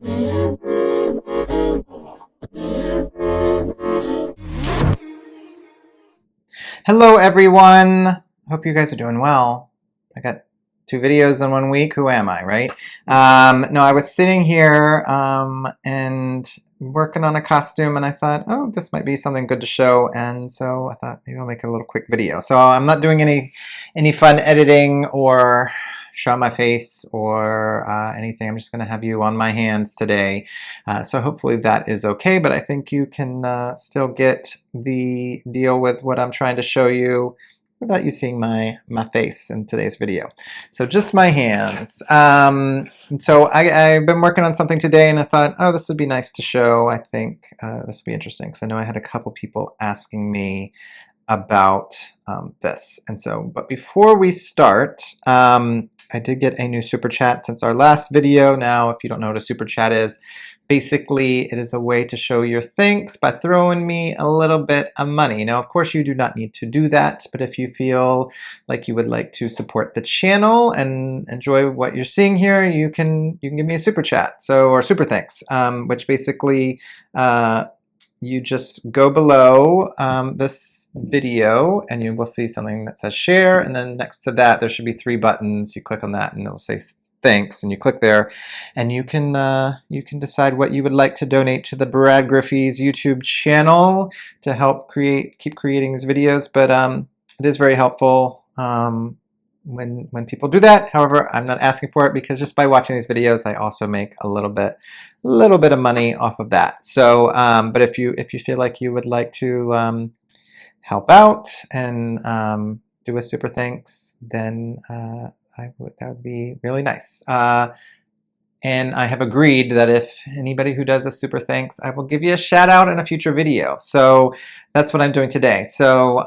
Hello everyone! Hope you guys are doing well. I got 2 videos in 1 week. Who am I, right? No, I was sitting here and working on a costume, and I thought, oh, this might be something good to show, and so I thought maybe I'll make a little quick video. So I'm not doing any fun editing or show my face or anything. I'm just going to have you on my hands today. So hopefully that is okay, but I think you can still get the deal with what I'm trying to show you without you seeing my face in today's video. So just my hands. So I've been working on something today, and I thought, oh, this would be nice to show. I think this would be interesting, because I know I had a couple people asking me about this. And so, but before we start, I did get a new super chat since our last video. Now, if you don't know what a super chat is, basically it is a way to show your thanks by throwing me a little bit of money. Now, of course, you do not need to do that, but if you feel like you would like to support the channel and enjoy what you're seeing here, you can give me a super chat, or super thanks, which basically you just go below this video and you will see something that says share, and then next to that there should be 3 buttons. You click on that and it will say thanks, and you click there, and you can decide what you would like to donate to the Brad Griffey's YouTube channel to help keep creating these videos. But it is very helpful when people do that. However, I'm not asking for it, because just by watching these videos I also make a little bit of money off of that. So but if you feel like you would like to help out and do a super thanks, then that would be really nice. And I have agreed that if anybody who does a super thanks, I will give you a shout out in a future video. So that's what I'm doing today. So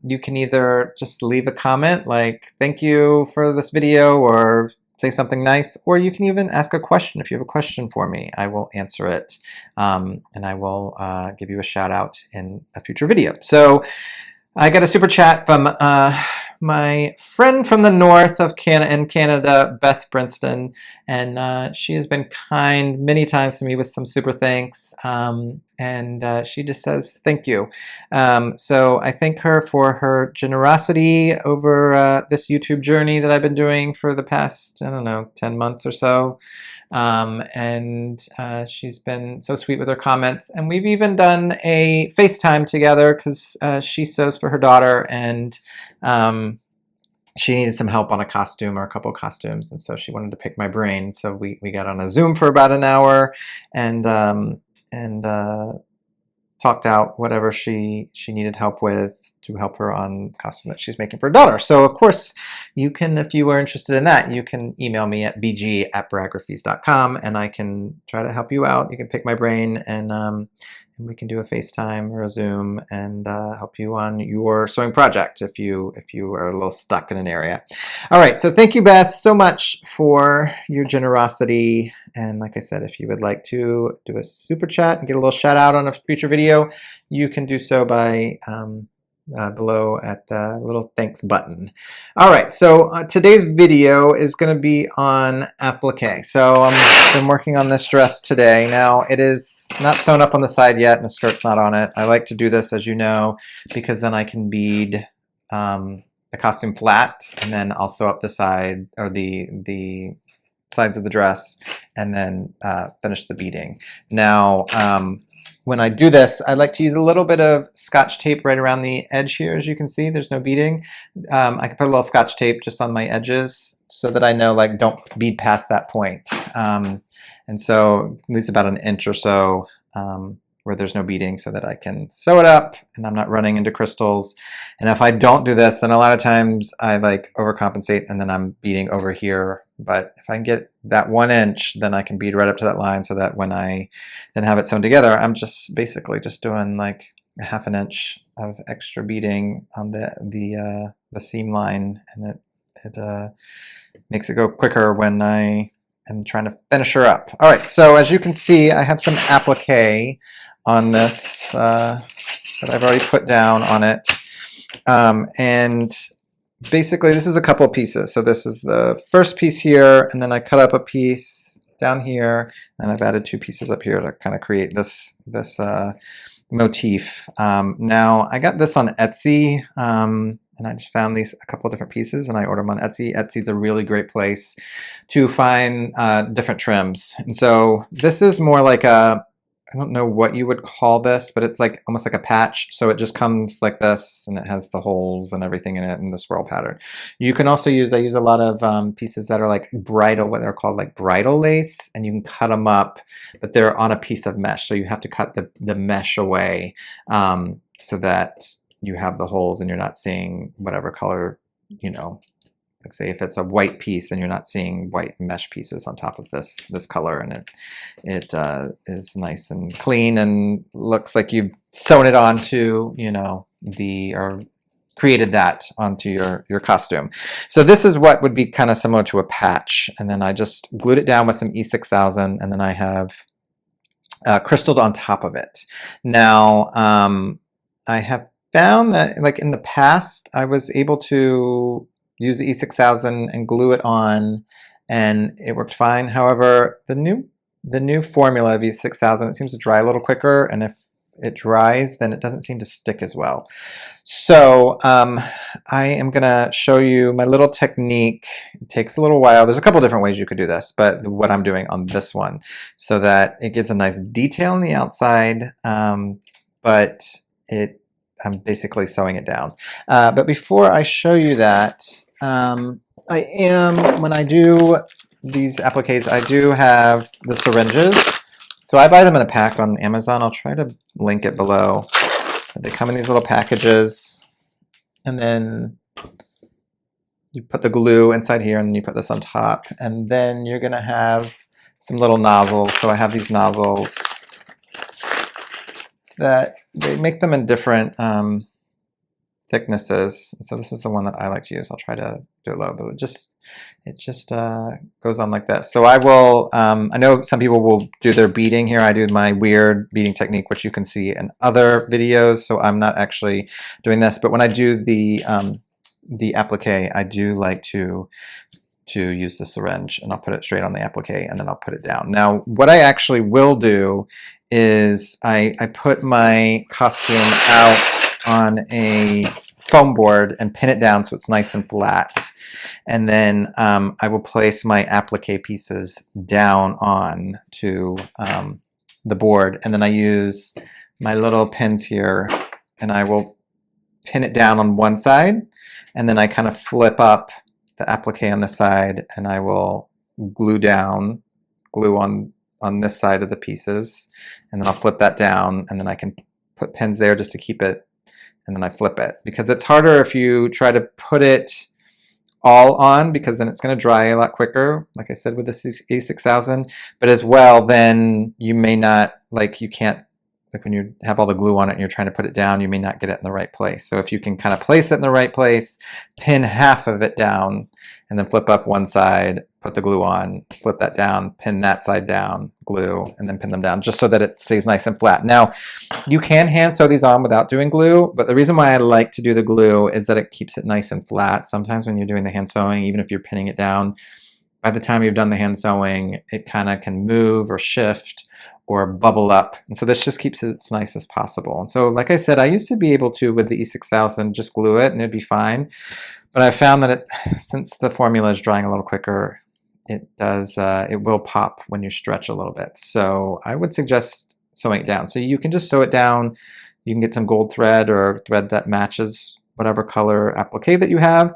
you can either just leave a comment like, thank you for this video, or say something nice, or you can even ask a question. If you have a question for me, I will answer it, and I will give you a shout out in a future video. So I got a super chat from my friend from the north of Canada, Beth Brinston, and she has been kind many times to me with some super thanks, and she just says thank you. So I thank her for her generosity over this YouTube journey that I've been doing for the past, I don't know, 10 months or so. And she's been so sweet with her comments, and we've even done a FaceTime together, because she sews for her daughter, and she needed some help on a costume or a couple of costumes, and so she wanted to pick my brain. So we got on a Zoom for about an hour and talked out whatever she needed help with to help her on costume that she's making for her daughter. So of course you can, if you are interested in that, you can email me at bg@bradgraphies.com, and I can try to help you out. You can pick my brain, and we can do a FaceTime or a Zoom and help you on your sewing project if you are a little stuck in an area. All right, so thank you, Beth, so much for your generosity. And like I said, if you would like to do a super chat and get a little shout out on a future video, you can do so by below at the little thanks button. All right, so today's video is going to be on applique. So I've been working on this dress today. Now, it is not sewn up on the side yet, and the skirt's not on it. I like to do this, as you know, because then I can bead the costume flat, and then I'll sew up the side, or the sides of the dress, and then finish the beading. Now, when I do this, I like to use a little bit of Scotch tape right around the edge here. As you can see, there's no beading. I can put a little Scotch tape just on my edges so that I know, like, don't bead past that point. And so at least about an inch or so where there's no beading, so that I can sew it up and I'm not running into crystals. And if I don't do this, then a lot of times I like overcompensate and then I'm beading over here. But if I can get that 1 inch, then I can bead right up to that line, so that when I then have it sewn together, I'm just basically just doing like a ½ inch of extra beading on the seam line, and it makes it go quicker when I am trying to finish her up. All right, so as you can see, I have some applique on this that I've already put down on it, and basically this is a couple pieces. So this is the first piece here, and then I cut up a piece down here, and I've added 2 pieces up here to kind of create this motif. Now I got this on Etsy, and I just found these a couple of different pieces, and I ordered them on Etsy. Etsy's a really great place to find different trims. And so this is more like a, I don't know what you would call this, but it's like almost like a patch. So it just comes like this, and it has the holes and everything in it and the swirl pattern. You can also use, I use a lot of pieces that are like bridal, what they're called like bridal lace, and you can cut them up, but they're on a piece of mesh. So you have to cut the mesh away so that you have the holes and you're not seeing whatever color, you know, like say if it's a white piece, then you're not seeing white mesh pieces on top of this color, and it is nice and clean and looks like you've sewn it onto, you know, or created that onto your costume. So this is what would be kind of similar to a patch, and then I just glued it down with some E6000, and then I have crystalled on top of it. Now I have found that like in the past I was able to use the E6000 and glue it on, and it worked fine. However, the new formula of E6000, it seems to dry a little quicker, and if it dries, then it doesn't seem to stick as well. So I am gonna show you my little technique. It takes a little while. There's a couple different ways you could do this, but what I'm doing on this one, so that it gives a nice detail on the outside, but I'm basically sewing it down. But before I show you that, when I do these appliques, I do have the syringes. So I buy them in a pack on Amazon. I'll try to link it below. They come in these little packages, and then you put the glue inside here, and then you put this on top, and then you're gonna have some little nozzles. So I have these nozzles that they make them in different thicknesses. So this is the one that I like to use. I'll try to do it low, but it just goes on like this. So I will, I know some people will do their beading here. I do my weird beading technique, which you can see in other videos. So I'm not actually doing this, but when I do the applique, I do like to use the syringe, and I'll put it straight on the applique, and then I'll put it down. Now, what I actually will do is I put my costume out on a foam board and pin it down so it's nice and flat. And then I will place my applique pieces down on to the board, and then I use my little pins here, and I will pin it down on one side, and then I kind of flip up the applique on the side, and I will glue on this side of the pieces, and then I'll flip that down, and then I can put pins there just to keep it, and then I flip it, because it's harder if you try to put it all on, because then it's going to dry a lot quicker, like I said with the E6000, but as well then you may not, like you can't, like when you have all the glue on it and you're trying to put it down, you may not get it in the right place. So if you can kind of place it in the right place, pin half of it down, and then flip up one side, put the glue on, flip that down, pin that side down, glue, and then pin them down, just so that it stays nice and flat. Now, you can hand sew these on without doing glue, but the reason why I like to do the glue is that it keeps it nice and flat. Sometimes when you're doing the hand sewing, even if you're pinning it down, by the time you've done the hand sewing, it kind of can move or shift or bubble up. And so this just keeps it as nice as possible. And so, like I said, I used to be able to, with the E6000, just glue it and it'd be fine. But I found that since the formula is drying a little quicker, it will pop when you stretch a little bit. So I would suggest sewing it down. So you can just sew it down. You can get some gold thread or thread that matches whatever color applique that you have,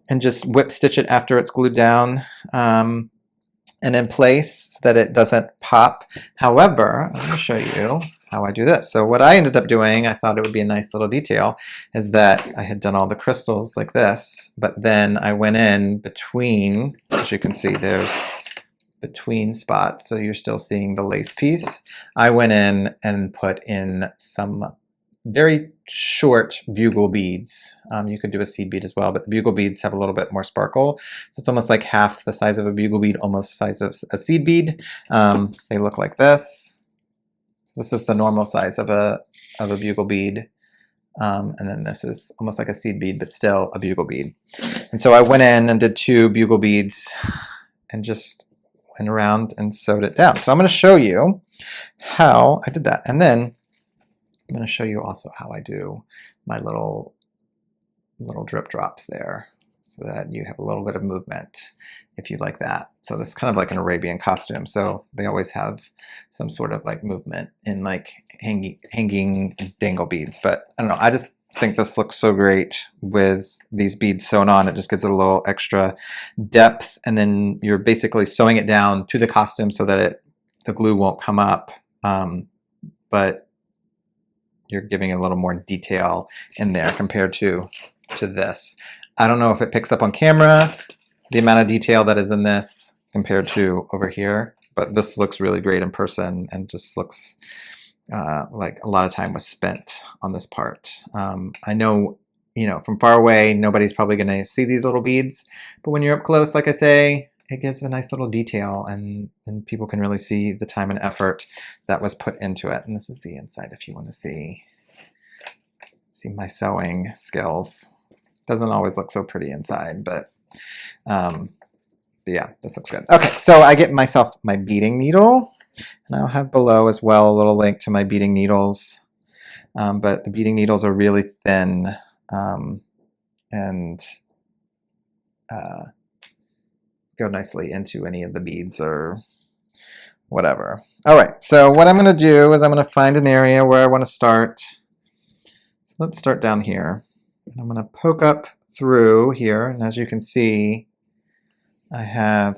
and just whip stitch it after it's glued down and in place so that it doesn't pop. However, I'm going to show you how I do this. So what I ended up doing, I thought it would be a nice little detail, is that I had done all the crystals like this, but then I went in between, as you can see, there's between spots, so you're still seeing the lace piece. I went in and put in some very short bugle beads. You could do a seed bead as well, but the bugle beads have a little bit more sparkle. So it's almost like half the size of a bugle bead, almost the size of a seed bead. They look like this. So this is the normal size of a bugle bead. And then this is almost like a seed bead, but still a bugle bead. And so I went in and did 2 bugle beads and just went around and sewed it down. So I'm going to show you how I did that. And then I'm going to show you also how I do my little drip drops there, so that you have a little bit of movement if you like that. So this is kind of like an Arabian costume. So they always have some sort of like movement in like hanging dangle beads. But I don't know, I just think this looks so great with these beads sewn on. It just gives it a little extra depth, and then you're basically sewing it down to the costume so that the glue won't come up, but you're giving it a little more detail in there compared to this. I don't know if it picks up on camera the amount of detail that is in this compared to over here, but this looks really great in person and just looks like a lot of time was spent on this part. I know, you know, from far away, nobody's probably going to see these little beads, but when you're up close, like I say, it gives a nice little detail, and people can really see the time and effort that was put into it. And this is the inside if you want to see my sewing skills. Doesn't always look so pretty inside, but yeah, this looks good. Okay, so I get myself my beading needle, and I'll have below as well a little link to my beading needles, but the beading needles are really thin, and go nicely into any of the beads or whatever. All right, so what I'm going to do is I'm going to find an area where I want to start. So let's start down here. And I'm going to poke up through here, and as you can see, I have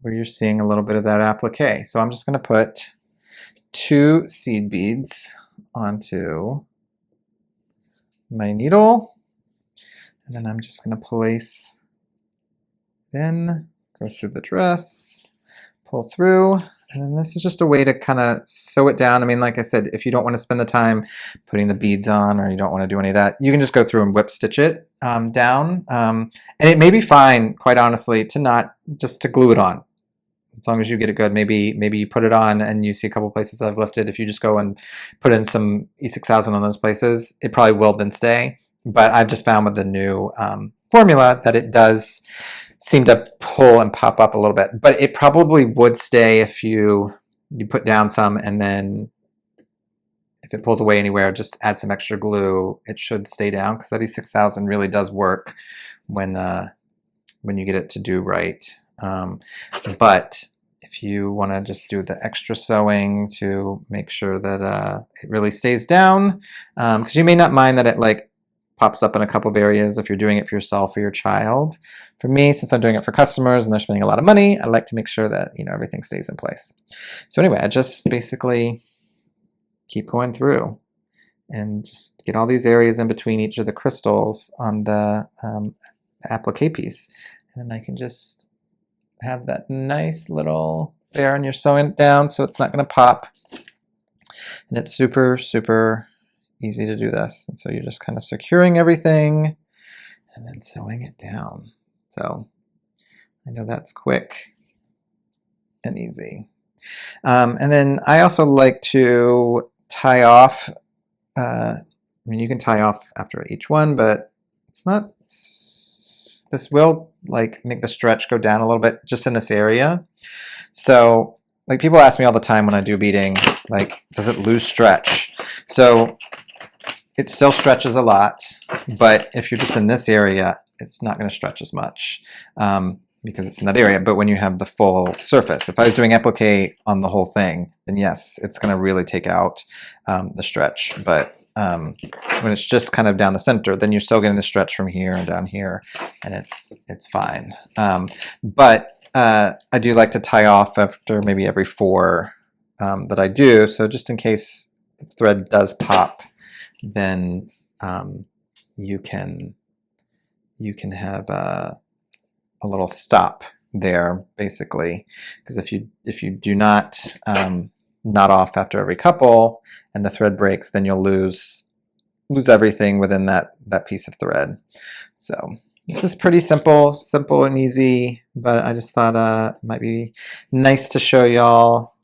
where you're seeing a little bit of that applique. So I'm just going to put 2 seed beads onto my needle, and then I'm just going to place in, go through the dress, pull through. And then this is just a way to kind of sew it down. I mean, like I said, if you don't want to spend the time putting the beads on, or you don't want to do any of that, you can just go through and whip stitch it down. And it may be fine, quite honestly, to not just to glue it on. As long as you get it good, maybe you put it on and you see a couple places I've lifted. If you just go and put in some E6000 on those places, it probably will then stay. But I've just found with the new formula that it does seem to pull and pop up a little bit, but it probably would stay if you put down some, and then if it pulls away anywhere, just add some extra glue. It should stay down, because that E6000 really does work when you get it to do right. But if you want to just do the extra sewing to make sure that it really stays down, because you may not mind that it like pops up in a couple of areas if you're doing it for yourself or your child. For me, since I'm doing it for customers and they're spending a lot of money, I like to make sure that, you know, everything stays in place. So anyway, I just basically keep going through and just get all these areas in between each of the crystals on the applique piece. And then I can just have that nice little there, and you're sewing it down so it's not going to pop. And it's super, super easy to do this. And so you're just kind of securing everything and then sewing it down. So I know that's quick and easy. And then I also like to tie off. I mean, you can tie off after each one, but it's not, this will like make the stretch go down a little bit just in this area. So like people ask me all the time when I do beading, like, does it lose stretch? So it still stretches a lot, but if you're just in this area, it's not going to stretch as much because it's in that area. But when you have the full surface, if I was doing applique on the whole thing, then yes, it's going to really take out the stretch. But when it's just kind of down the center, then you're still getting the stretch from here and down here, and it's fine. But I do like to tie off after maybe every 4 that I do. So just in case the thread does pop, then you can have a little stop there, basically, because if you do not knot off after every couple and the thread breaks, then you'll lose everything within that piece of thread. So this is pretty simple and easy, but I just thought it might be nice to show y'all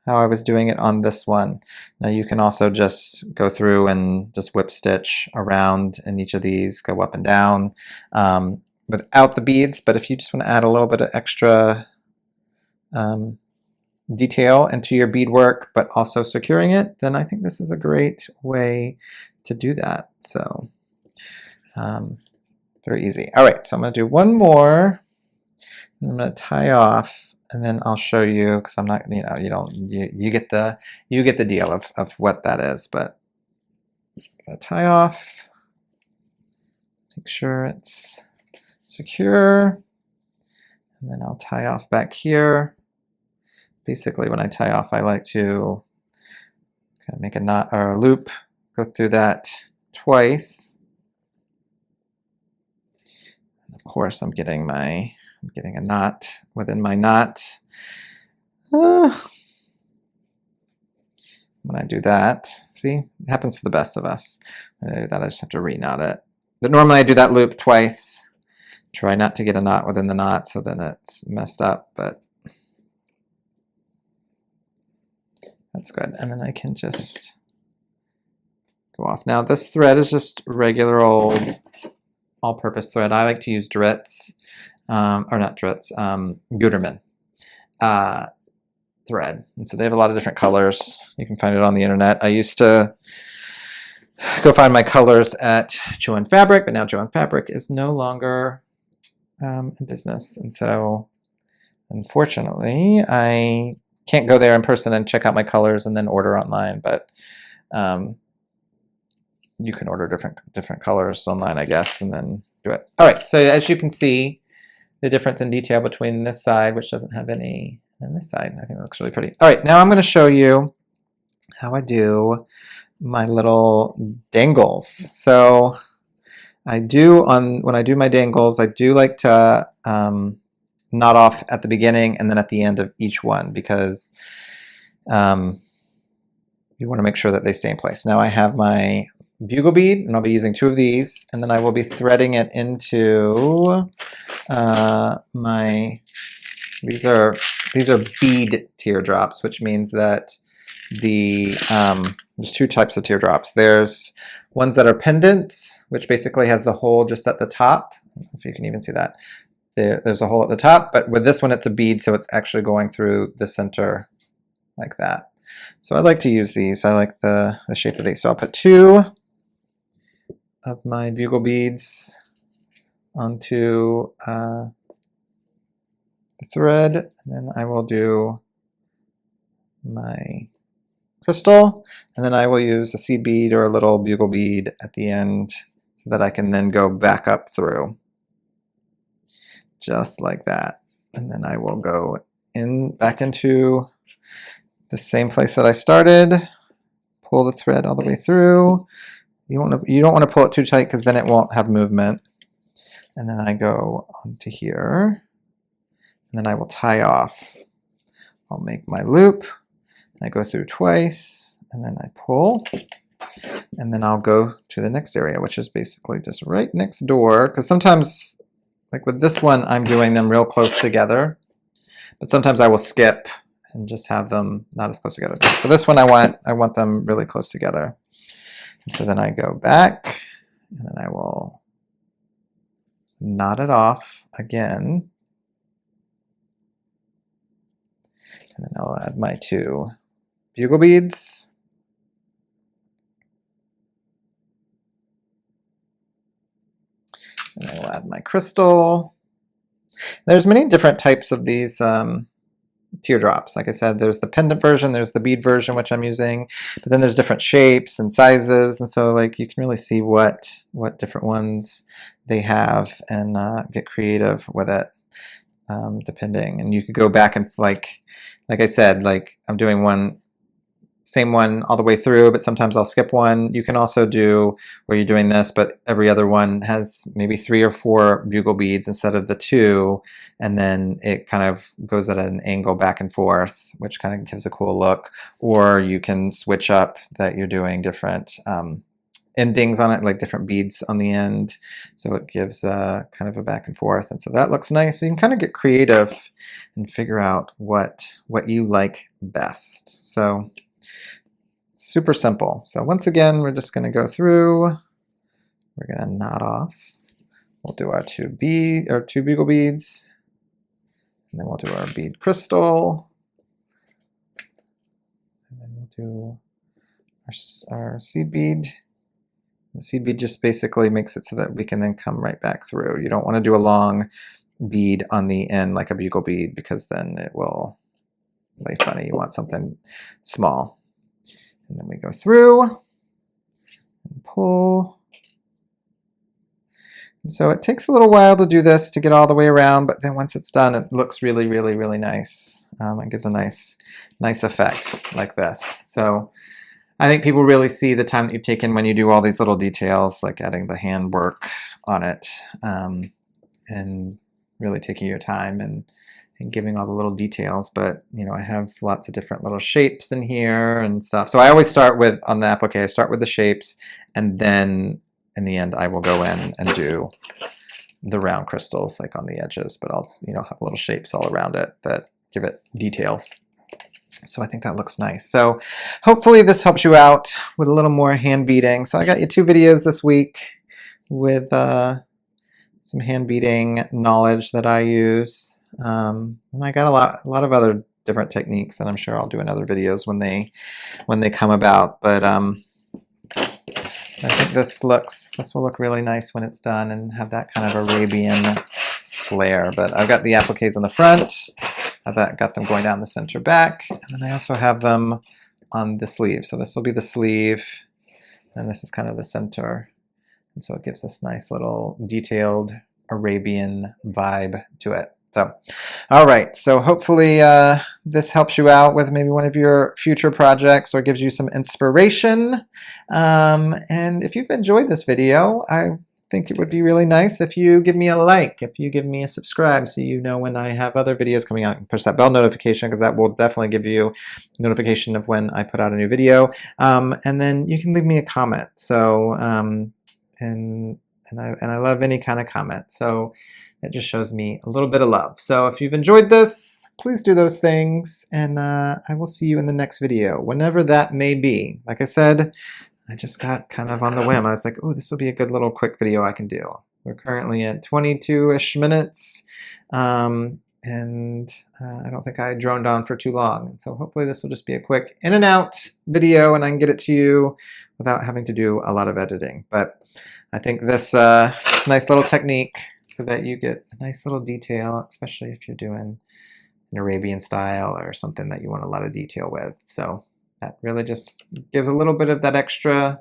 how I was doing it on this one. Now you can also just go through and just whip stitch around in each of these, go up and down without the beads. But if you just want to add a little bit of extra detail into your beadwork, but also securing it, then I think this is a great way to do that. So very easy. All right, so I'm going to do one more. And I'm going to tie off, and then I'll show you, because I'm not, you get the deal of what that is. But tie off, make sure it's secure, and then I'll tie off back here. Basically, when I tie off, I like to kind of make a knot or a loop, go through that twice. And of course, I'm getting a knot within my knot. When I do that, see, it happens to the best of us. When I do that, I just have to re-knot it. But normally I do that loop twice. Try not to get a knot within the knot, so then it's messed up, but that's good. And then I can just go off. Now this thread is just regular old all-purpose thread. I like to use Dritz, or not Dritz, Gutermann thread. And so they have a lot of different colors. You can find it on the internet. I used to go find my colors at Joann Fabric, but now Joann Fabric is no longer in business. And so unfortunately, I can't go there in person and check out my colors and then order online, but you can order different colors online, I guess, and then do it. All right, so as you can see, the difference in detail between this side, which doesn't have any, and this side, I think it looks really pretty. All right, now I'm going to show you how I do my little dangles. So I do, when I do my dangles, I do like to knot off at the beginning and then at the end of each one, because you want to make sure that they stay in place. Now I have my bugle bead, and I'll be using 2 of these, and then I will be threading it into these are bead teardrops, which means that there's 2 types of teardrops. There's ones that are pendants, which basically has the hole just at the top. I don't know if you can even see that. There's a hole at the top, but with this one it's a bead, so it's actually going through the center like that. So I like to use these. I like the shape of these. So I'll put 2 of my bugle beads onto the thread, and then I will do my crystal, and then I will use a seed bead or a little bugle bead at the end so that I can then go back up through, just like that. And then I will go back into the same place that I started, pull the thread all the way through. You don't want to pull it too tight, because then it won't have movement. And then I go onto here, and then I will tie off. I'll make my loop, and I go through twice, and then I pull, and then I'll go to the next area, which is basically just right next door, because sometimes, like with this one, I'm doing them real close together, but sometimes I will skip and just have them not as close together. But for this one, I want them really close together. And so then I go back, and then I will knot it off again. And then I'll add my 2 bugle beads. And I will add my crystal. There's many different types of these teardrops. Like I said, there's the pendant version, there's the bead version, which I'm using, but then there's different shapes and sizes, and so like you can really see what different ones they have and get creative with it, depending. And you could go back and like I said, like I'm doing same one all the way through, but sometimes I'll skip one. You can also do where you're doing this, but every other one has maybe 3 or 4 bugle beads instead of the 2, and then it kind of goes at an angle back and forth, which kind of gives a cool look. Or you can switch up that you're doing different endings on it, like different beads on the end, so it gives kind of a back and forth, and so that looks nice. So you can kind of get creative and figure out what you like best. So super simple. So once again, we're just going to go through. We're going to knot off. We'll do our 2 bugle beads, And then we'll do our bead crystal. And then we'll do our seed bead. The seed bead just basically makes it so that we can then come right back through. You don't want to do a long bead on the end like a bugle bead, because then it will lay funny. You want something small. And then we go through and pull. And so it takes a little while to do this, to get all the way around, but then once it's done, it looks really, really, really nice. It gives a nice effect like this. So I think people really see the time that you've taken when you do all these little details, like adding the hand work on it, and really taking your time and giving all the little details. But you know, I have lots of different little shapes in here and stuff. So I always start with, on the applique, I start with the shapes, and then in the end I will go in and do the round crystals like on the edges, but I'll, you know, have little shapes all around it that give it details. So I think that looks nice. So hopefully this helps you out with a little more hand beading. So I got you 2 videos this week with some hand beading knowledge that I use. And I got a lot of other different techniques that I'm sure I'll do in other videos when they come about. But I think this will look really nice when it's done and have that kind of Arabian flair. But I've got the appliques on the front. I've got them going down the center back, and then I also have them on the sleeve. So this will be the sleeve, and this is kind of the center. And so it gives this nice little detailed Arabian vibe to it. So, all right, so hopefully this helps you out with maybe one of your future projects or gives you some inspiration. And if you've enjoyed this video, I think it would be really nice if you give me a like, if you give me a subscribe, so you know when I have other videos coming out. Push that bell notification, because that will definitely give you notification of when I put out a new video. And then you can leave me a comment. So and I love any kind of comment. So it just shows me a little bit of love. So if you've enjoyed this, please do those things, and I will see you in the next video, whenever that may be. Like I said, I just got kind of on the whim. I was like, oh, this will be a good little quick video I can do. We're currently at 22-ish minutes, and I don't think I droned on for too long. And so hopefully this will just be a quick in and out video, and I can get it to you without having to do a lot of editing. But I think this is a nice little technique so that you get a nice little detail, especially if you're doing an Arabian style or something that you want a lot of detail with. So that really just gives a little bit of that extra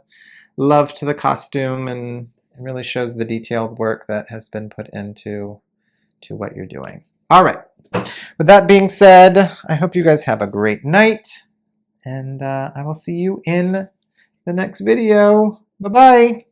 love to the costume, and it really shows the detailed work that has been put into what you're doing. All right. With that being said, I hope you guys have a great night, and I will see you in the next video. Bye-bye.